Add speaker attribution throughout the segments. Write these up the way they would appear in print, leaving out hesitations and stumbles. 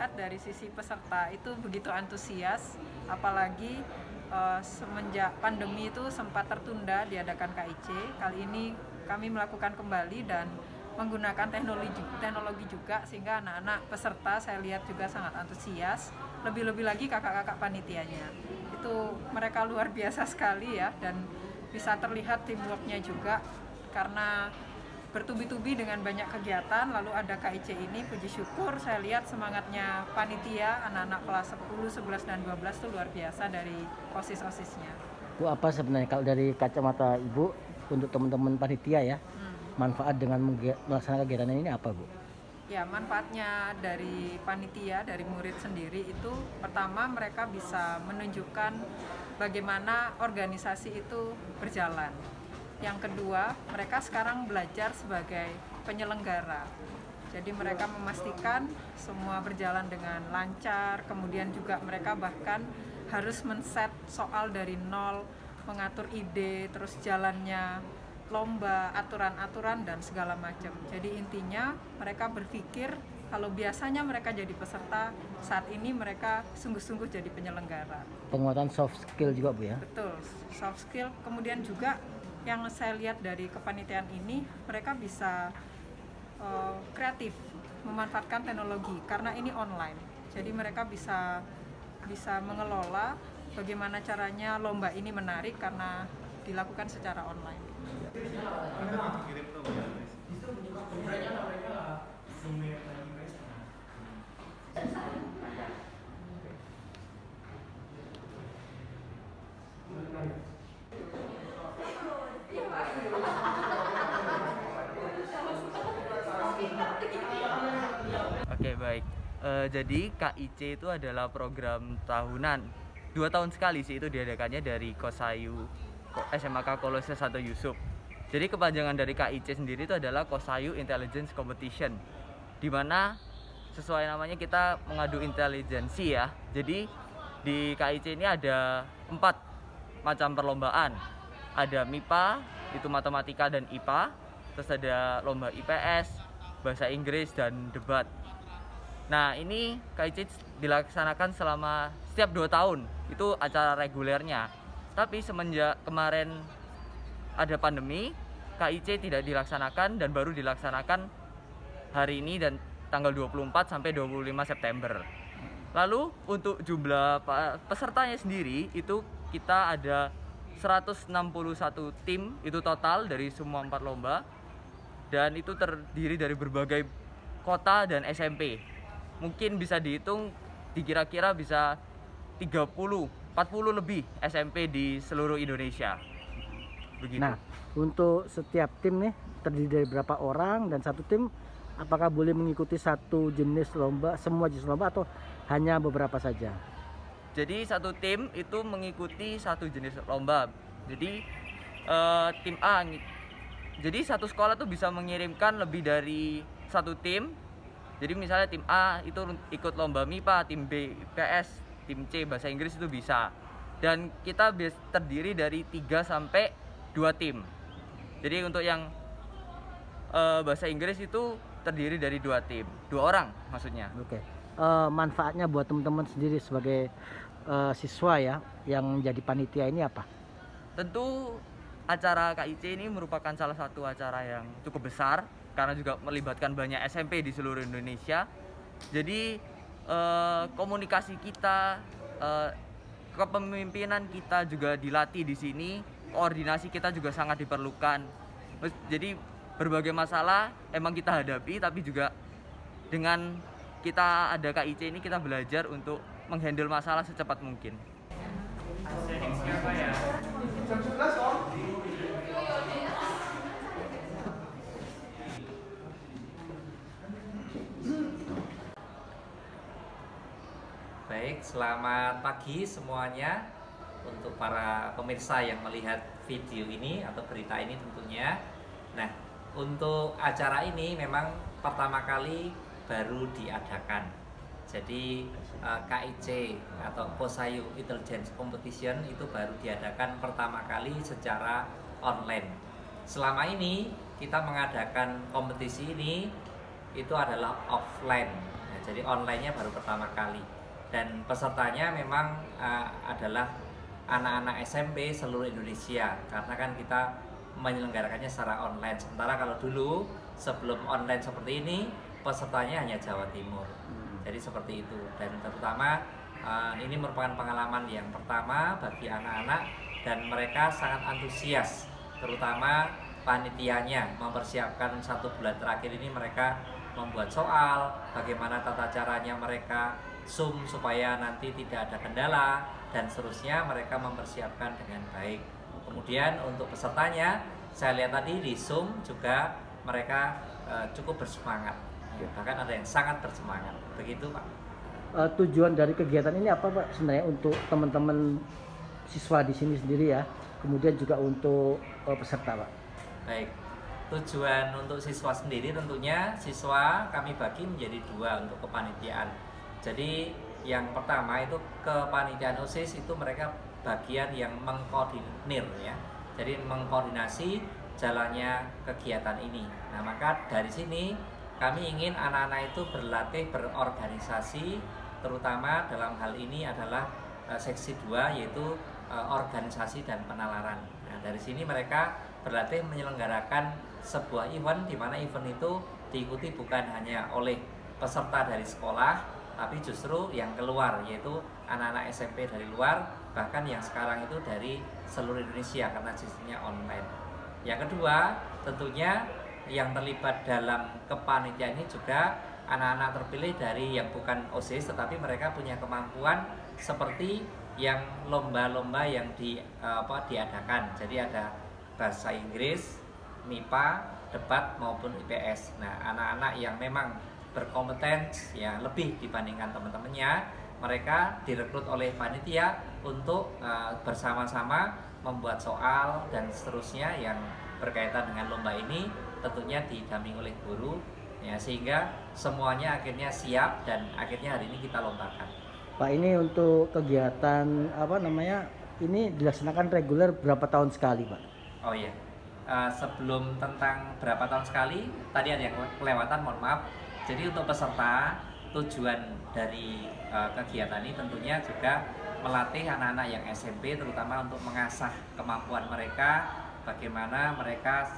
Speaker 1: lihat dari sisi peserta itu begitu antusias, apalagi semenjak pandemi itu sempat tertunda diadakan KIC. Kali ini kami melakukan kembali dan menggunakan teknologi juga, sehingga anak-anak peserta saya lihat juga sangat antusias. Lebih-lebih lagi kakak-kakak panitianya, itu mereka luar biasa sekali ya, dan bisa terlihat teamworknya juga karena bertubi-tubi dengan banyak kegiatan. Lalu ada KIC ini, puji syukur saya lihat semangatnya panitia, anak-anak kelas 10, 11, dan 12 itu luar biasa dari OSIS-OSISnya.
Speaker 2: Bu, apa sebenarnya kalau dari kacamata Ibu untuk teman-teman panitia ya, manfaat dengan melaksanakan kegiatan ini apa, Bu?
Speaker 1: Ya, manfaatnya dari panitia, dari murid sendiri itu pertama mereka bisa menunjukkan bagaimana organisasi itu berjalan. Yang kedua, mereka sekarang belajar sebagai penyelenggara. Jadi mereka memastikan semua berjalan dengan lancar, kemudian juga mereka bahkan harus men-set soal dari nol, mengatur ide, terus jalannya lomba, aturan-aturan, dan segala macam. Jadi intinya mereka berpikir kalau biasanya mereka jadi peserta, saat ini mereka sungguh-sungguh jadi penyelenggara.
Speaker 2: Penguatan soft skill juga, Bu ya?
Speaker 1: Betul, soft skill. Kemudian juga yang saya lihat dari kepanitiaan ini, mereka bisa kreatif memanfaatkan teknologi karena ini online. Jadi mereka bisa mengelola bagaimana caranya lomba ini menarik karena dilakukan secara online.
Speaker 3: Oke, baik. Jadi KIC itu adalah program tahunan. 2 tahun sekali sih itu diadakannya dari Kosayu SMAK Kolose 1 Yusuf. Jadi kepanjangan dari KIC sendiri itu adalah Kosayu Intelligence Competition, di mana sesuai namanya kita mengadu intelijensi ya. Jadi di KIC ini ada 4 macam perlombaan. Ada MIPA, itu matematika dan IPA. Terus ada lomba IPS, bahasa Inggris, dan debat. Nah, ini KIC dilaksanakan selama setiap 2 tahun. Itu acara regulernya. Tapi semenjak kemarin ada pandemi, KIC tidak dilaksanakan dan baru dilaksanakan hari ini dan tanggal 24 sampai 25 September. Lalu untuk jumlah pesertanya sendiri itu kita ada 161 tim itu total dari semua 4 lomba, dan itu terdiri dari berbagai kota dan SMP. Mungkin bisa dihitung dikira-kira bisa 30, 40 lebih SMP di seluruh Indonesia. Begitu.
Speaker 2: Nah, untuk setiap tim nih terdiri dari berapa orang, dan satu tim apakah boleh mengikuti satu jenis lomba, semua jenis lomba, atau hanya beberapa saja?
Speaker 3: Jadi satu tim itu mengikuti satu jenis lomba. Jadi tim A, jadi satu sekolah tuh bisa mengirimkan lebih dari satu tim. Jadi misalnya tim A itu ikut lomba MIPA, tim B IPS, tim C bahasa Inggris itu bisa. Dan kita terdiri dari 3 sampai 2 tim. Jadi untuk yang bahasa Inggris itu terdiri dari 2 tim, 2 orang maksudnya.
Speaker 2: Oke. Manfaatnya buat teman-teman sendiri sebagai siswa ya yang jadi panitia ini apa?
Speaker 3: Tentu acara KIC ini merupakan salah satu acara yang cukup besar karena juga melibatkan banyak SMP di seluruh Indonesia. Jadi komunikasi kita, kepemimpinan kita juga dilatih di sini. Koordinasi kita juga sangat diperlukan. Jadi berbagai masalah emang kita hadapi, tapi juga dengan kita ada KIC ini kita belajar untuk menghandle masalah secepat mungkin.
Speaker 4: Baik, selamat pagi semuanya. Untuk para pemirsa yang melihat video ini atau berita ini tentunya. Nah, untuk acara ini memang pertama kali baru diadakan. Jadi KIC atau Kosayu Intelligence Competition itu baru diadakan pertama kali secara online. Selama ini kita mengadakan kompetisi ini itu adalah offline. Nah, jadi online-nya baru pertama kali. Dan pesertanya memang adalah anak-anak SMP seluruh Indonesia, karena kan kita menyelenggarakannya secara online. Sementara kalau dulu sebelum online seperti ini, pesertanya hanya Jawa Timur. Jadi seperti itu. Dan terutama ini merupakan pengalaman yang pertama bagi anak-anak, dan mereka sangat antusias, terutama panitianya mempersiapkan 1 bulan terakhir ini. Mereka membuat soal, bagaimana tata caranya mereka Zoom supaya nanti tidak ada kendala, dan seterusnya. Mereka mempersiapkan dengan baik. Kemudian untuk pesertanya, saya lihat tadi di Zoom juga mereka cukup bersemangat, bahkan ada yang sangat bersemangat. Begitu Pak.
Speaker 2: Tujuan dari kegiatan ini apa Pak sebenarnya untuk teman-teman siswa di sini sendiri ya, kemudian juga untuk peserta Pak?
Speaker 4: Baik, tujuan untuk siswa sendiri tentunya siswa kami bagi menjadi 2 untuk kepanitiaan. Jadi yang pertama itu kepanitiaan OSIS, itu mereka bagian yang mengkoordinir ya, jadi mengkoordinasi jalannya kegiatan ini. Nah, maka dari sini kami ingin anak-anak itu berlatih berorganisasi, terutama dalam hal ini adalah seksi 2, yaitu organisasi dan penalaran. Nah, dari sini mereka berlatih menyelenggarakan sebuah event, di mana event itu diikuti bukan hanya oleh peserta dari sekolah, tapi justru yang keluar, yaitu anak-anak SMP dari luar, bahkan yang sekarang itu dari seluruh Indonesia karena sistemnya online. Yang kedua, tentunya yang terlibat dalam kepanitiaan ini juga anak-anak terpilih dari yang bukan OSIS, tetapi mereka punya kemampuan seperti yang lomba-lomba yang diadakan. Jadi ada bahasa Inggris, MIPA, debat maupun IPS. Nah, anak-anak yang memang berkompeten ya lebih dibandingkan teman-temannya, mereka direkrut oleh panitia untuk bersama-sama membuat soal dan seterusnya yang berkaitan dengan lomba ini, tentunya didampingi oleh guru ya, sehingga semuanya akhirnya siap dan akhirnya hari ini kita lombakan.
Speaker 2: Pak, ini untuk kegiatan ini dilaksanakan reguler berapa tahun sekali Pak?
Speaker 4: Oh iya, sebelum tentang berapa tahun sekali, tadi ada yang kelewatan, mohon maaf. Jadi untuk peserta, tujuan dari kegiatan ini tentunya juga melatih anak-anak yang SMP, terutama untuk mengasah kemampuan mereka, bagaimana mereka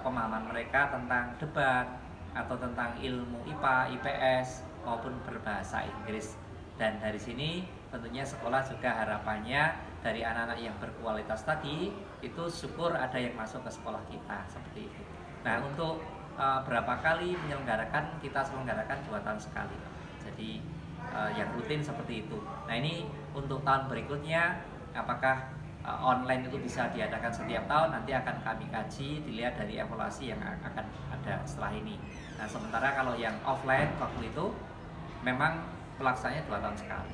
Speaker 4: pemahaman mereka tentang debat atau tentang ilmu IPA, IPS maupun berbahasa Inggris. Dan dari sini tentunya sekolah juga harapannya dari anak-anak yang berkualitas tadi itu syukur ada yang masuk ke sekolah kita seperti itu. Nah, untuk berapa kali menyelenggarakan, kita selenggarakan 2 tahun sekali. Jadi yang rutin seperti itu. Nah, ini untuk tahun berikutnya apakah online itu bisa diadakan setiap tahun, nanti akan kami kaji, dilihat dari evaluasi yang akan ada setelah ini. Nah, sementara kalau yang offline waktu itu memang pelaksananya 2 tahun sekali.